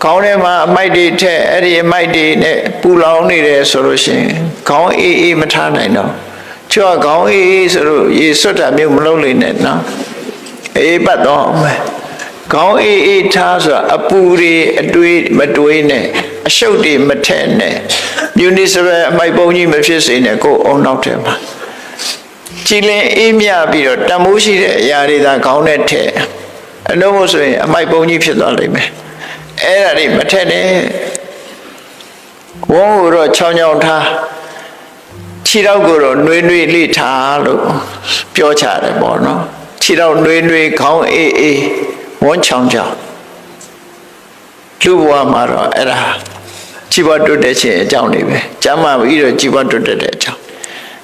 ခေါင်းထဲမှာအမိုက်တွေထက်အဲ့ဒီအမိုက်တွေနဲ့ပူလောင်နေတယ်ဆိုလို့ရှိရင်ခေါင်းအေးမထားနိုင်တော့ကျွတ်ခေါင်းအေးဆိုလို့ရေစွတ်တာမျိုးမလုပ်လိမ့်နဲ့နော်အေးပတ်တော့မယ်ခေါင်းအေးထားဆိုတာအပူတွေအတွေးမတွေးနဲ့အရှုပ်တွေမထက်နဲ့မြူနီစပယ်အမိုက်ပုံကြီးမဖြစ်စေနဲ့ကိုယ်အောင်နောက်ထဲမှာကြည်လင်အေးမြပြီးတော့တန်မိုးရှိတဲ့အရာတွေသာခေါင်းနဲ့ထည့်အလုံးမဆိုရင်အမိုက်ပုံကြီးဖြစ်သွားလိမ့်မယ်အဲ့ဒါတွေမထက်နဲ့ဝုန်းကိုတော့ချောင်းချောင်းထားခြေထောက်ကိုတော့နှွေးနှွေးလေးထားလို့ပြောချတယ်ပေါ့နော်ခြေထောက်နှွေးနှွေးခေါင်းအေးဝန်းချောင်းချောင်းလူဘဝမှာတော့အဲ့ဒါជីវတ်တွတ်တဲ့ခြင်းအကြောင်းတွေပဲကျမ်းမာပြီးတော့ជីវတ်တွတ်တဲ့အကြောင်း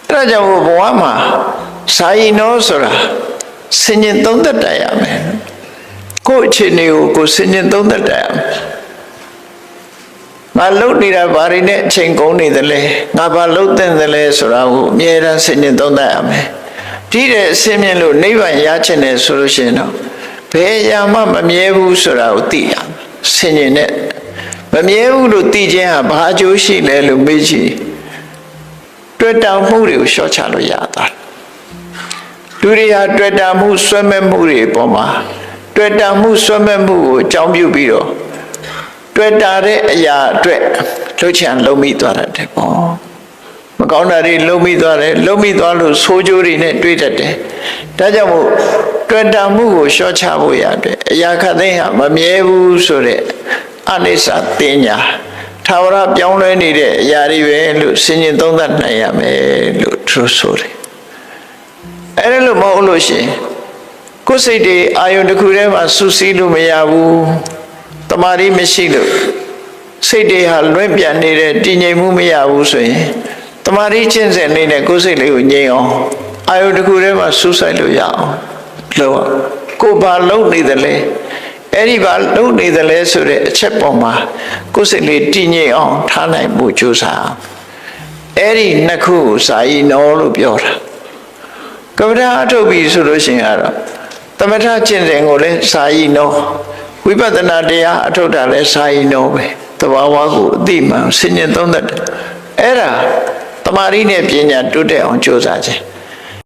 အဲ့ဒါကြောင့်ဘဝမှာစာရင်တော်ဆိုတာဆင်ញင်သုံးသက်တတ်ရမယ်ကိုယ့်အခြေအနေကိုဆင်ញင်သုံးသက်တတ်ရမယ်ငါလှုပ်နေတာဘာတွေနဲ့အချိန်ကုန်နေသလဲငါဘာလှုပ်တဲ့သလဲဆိုတာကိုအမြဲတမ်းဆင်ញင်သုံးသက်ရမယ်ဒီတဲ့အစင်းမြင်လို့နိဗ္ဗာန်ရချင်တယ်ဆိုလို့ရှိရင်တော့ဘယ်အရာမှမမြဲဘူးဆိုတာကိုသိရမယ်ဆင်ញင်နဲ့မမြဲဘူးလို့သိခြင်းဟာဘာအကျိုးရှိလဲလို့မေးကြည့်တွေ့တောင်မှုတွေကိုရှော့ချလို့ရတာလူတွေဟာတွေ့တာမှုဆွဲမဲ့မှုတွေပေါ်မှာတွေ့တာမှုဆွဲမဲ့မှုကိုအကြောင်းပြုပြီးတော့တွေ့တာတဲ့အရာအတွက်လှုပ်ချံလုံးမိသွားတယ်ပေါ့မကောင်းတာတွေလုံးမိသွားတယ်လုံးမိသွားလို့ဆိုးကျိုးတွေနဲ့တွေ့တတ်တယ်ဒါကြောင့်မို့တွေ့တာမှုကိုရှော့ချဖို့ရတယ်အရာခတ်သိမ်းဟာမမြဲဘူးဆိုတဲ့အနိစ္စတင်ညာထာဝရပြောင်းလဲနေတဲ့အရာတွေပဲလို့ဆင်ញင်သုံးသပ်နိုင်ရမယ်လို့သူဆိုတယ်အဲ့ဒါလို့မဟုတ်လို့ရှိရင်ကိုယ်စိတ်တွေအာယုန်တစ်ခုထဲမှာစူးစီးလို့မရဘူးတမာရီမရှိလို့စိတ်တွေဟာလွင့်ပြန်နေတဲ့တည်ငြိမ်မှုမရဘူးဆိုရင်တမာရီကျင့်စဉ်လေးနဲ့ကိုယ်စိတ်လေးကိုငြိမ်အောင်အာယုန်တစ်ခုထဲမှာစူးစိုက်လို့ရအောင်လို့ကိုယ်ဘာလုပ်နေသလဲအဲ့ဒီဘာလုပ်နေသလဲဆိုတဲ့အချက်ပေါ်မှာကိုယ်စိတ်လေးတည်ငြိမ်အောင်ထားနိုင်မှုကြိုးစားအဲ့ဒီနှစ်ခုကိုစာယီနောလို့ပြောတာကမ္မထာအထုတ်ပြီဆိုလို့ရှိရင်ကတော့သမထကျင့်စဉ်ကိုလည်းစာယီနောဝိပဿနာတရားအထုတ်တာလည်းစာယီနောပဲသဘာဝကိုအသိမှန်ဆင်ញင်သုံးသပ်တယ်အဲ့ဒါတမာရီနဲ့ပညာတိုးတက်အောင်ကြိုးစားခြင်း